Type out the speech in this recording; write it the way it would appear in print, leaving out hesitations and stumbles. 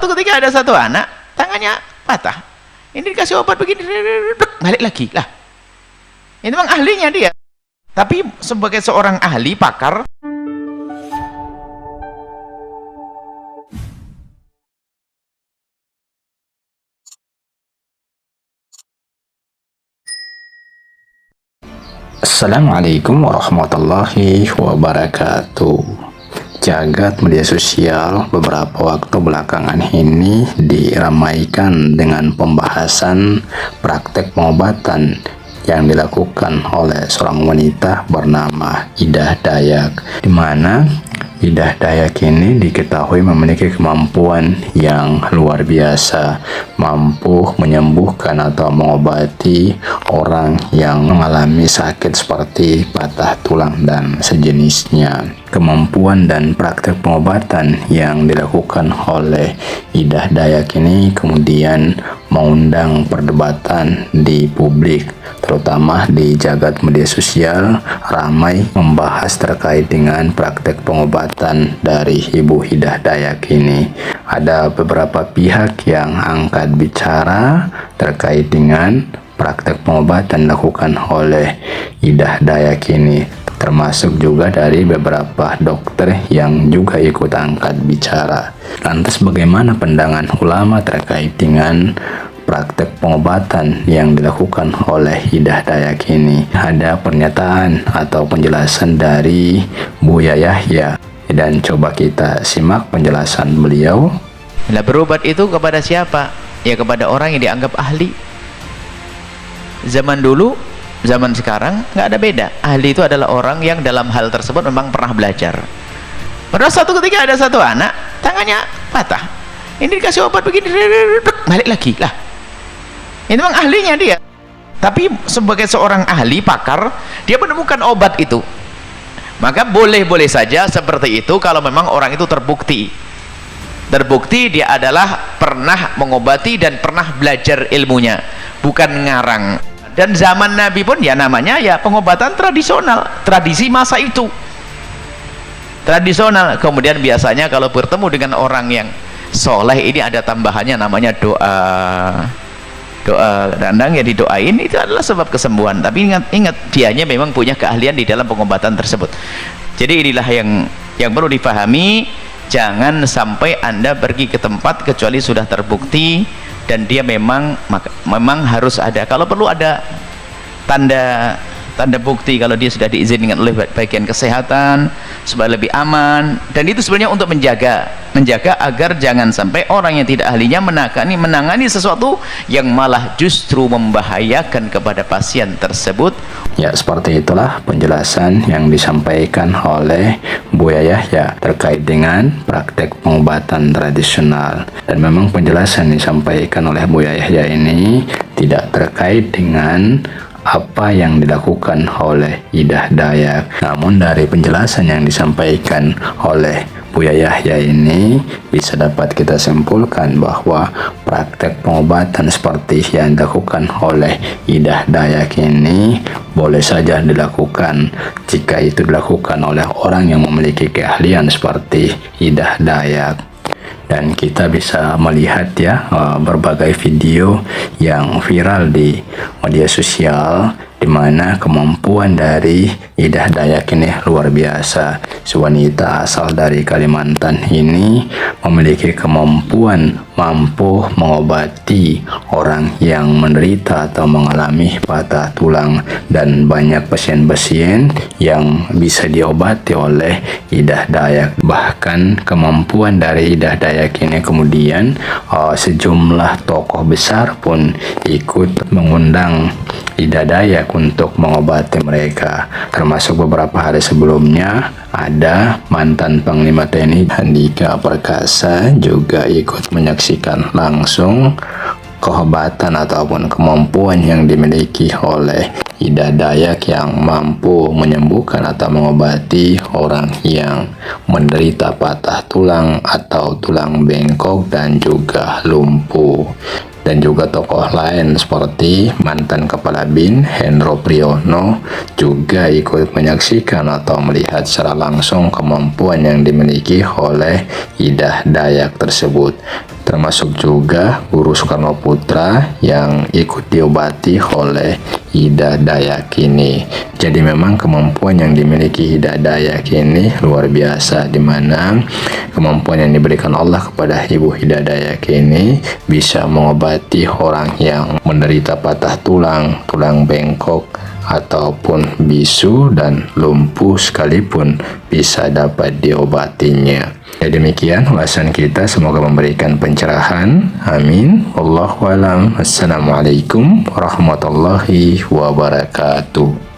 Ketika ada satu anak tangannya patah, ini dikasih obat begini, balik lagi lah. Ini memang ahlinya dia, tapi sebagai seorang ahli pakar, Assalamualaikum warahmatullahi wabarakatuh. Jagat media sosial beberapa waktu belakangan ini diramaikan dengan pembahasan praktek pengobatan yang dilakukan oleh seorang wanita bernama Idah Dayak, di mana Idah Dayak ini diketahui memiliki kemampuan yang luar biasa, mampu menyembuhkan atau mengobati orang yang mengalami sakit seperti patah tulang dan sejenisnya. Kemampuan dan praktek pengobatan yang dilakukan oleh Idah Dayak ini kemudian mengundang perdebatan di publik, terutama di jagat media sosial. Ramai membahas terkait dengan praktek pengobatan dari Ibu Idah Dayak ini. Ada beberapa pihak yang angkat bicara terkait dengan praktek pengobatan dilakukan oleh Idah Dayak ini, termasuk juga dari beberapa dokter yang juga ikut angkat bicara. Lantas bagaimana pandangan ulama terkait dengan praktek pengobatan yang dilakukan oleh Idah Dayak ini? Ada pernyataan atau penjelasan dari Buya Yahya, dan coba kita simak penjelasan beliau. nah, berobat itu kepada siapa? Ya kepada orang yang dianggap ahli. Zaman dulu, zaman sekarang nggak ada beda. Ahli itu adalah orang yang dalam hal tersebut memang pernah belajar. Pada suatu ketika ada satu anak tangannya patah, ini dikasih obat begini, balik lagi lah. Ini memang ahlinya dia, tapi sebagai seorang ahli pakar, dia menemukan obat itu, maka boleh-boleh saja seperti itu kalau memang orang itu terbukti dia adalah pernah mengobati dan pernah belajar ilmunya, bukan ngarang. Dan zaman Nabi pun ya namanya ya pengobatan tradisional, tradisi masa itu tradisional. Kemudian biasanya kalau bertemu dengan orang yang soleh ini ada tambahannya namanya doa dandang, ya didoain, itu adalah sebab kesembuhan. Tapi ingat dianya memang punya keahlian di dalam pengobatan tersebut. Jadi inilah yang perlu dipahami. Jangan sampai Anda pergi ke tempat kecuali sudah terbukti dan dia memang harus ada, kalau perlu ada tanda bukti kalau dia sudah diizinkan oleh bagian kesehatan supaya lebih aman. Dan itu sebenarnya untuk menjaga agar jangan sampai orang yang tidak ahlinya menangani sesuatu yang malah justru membahayakan kepada pasien tersebut. Ya, seperti itulah penjelasan yang disampaikan oleh Buya Yahya terkait dengan praktek pengobatan tradisional. Dan memang penjelasan yang disampaikan oleh Buya Yahya ini tidak terkait dengan apa yang dilakukan oleh Idah Dayak. Namun dari penjelasan yang disampaikan oleh Buya Yahya ini bisa dapat kita simpulkan bahwa praktek pengobatan seperti yang dilakukan oleh Idah Dayak ini boleh saja dilakukan jika itu dilakukan oleh orang yang memiliki keahlian seperti Idah Dayak. Dan kita bisa melihat ya berbagai video yang viral di media sosial, di mana kemampuan dari Idah Dayak ini luar biasa. Wanita asal dari Kalimantan ini memiliki kemampuan mampu mengobati orang yang menderita atau mengalami patah tulang, dan banyak pasien-pasien yang bisa diobati oleh Idah Dayak. Bahkan kemampuan dari Idah Dayak ini kemudian sejumlah tokoh besar pun ikut mengundang Idah Dayak untuk mengobati mereka, termasuk beberapa hari sebelumnya ada mantan Panglima TNI Andika Perkasa juga ikut menyaksikan langsung kehebatan ataupun kemampuan yang dimiliki oleh Idah Dayak yang mampu menyembuhkan atau mengobati orang yang menderita patah tulang atau tulang bengkok dan juga lumpuh. Dan juga tokoh lain seperti mantan Kepala BIN Hendro Priyono juga ikut menyaksikan atau melihat secara langsung kemampuan yang dimiliki oleh Idah Dayak tersebut. termasuk juga Guru Soekarno Putra yang ikut diobati oleh Ida Dayak ini. Jadi memang kemampuan yang dimiliki Ida Dayak ini luar biasa, di mana kemampuan yang diberikan Allah kepada Ibu Ida Dayak ini bisa mengobati orang yang menderita patah tulang, tulang bengkok, ataupun bisu dan lumpuh sekalipun bisa dapat diobatinya. Ya, demikian ulasan kita, semoga memberikan pencerahan. Amin. Wallahu a'lam. Assalamualaikum warahmatullahi wabarakatuh.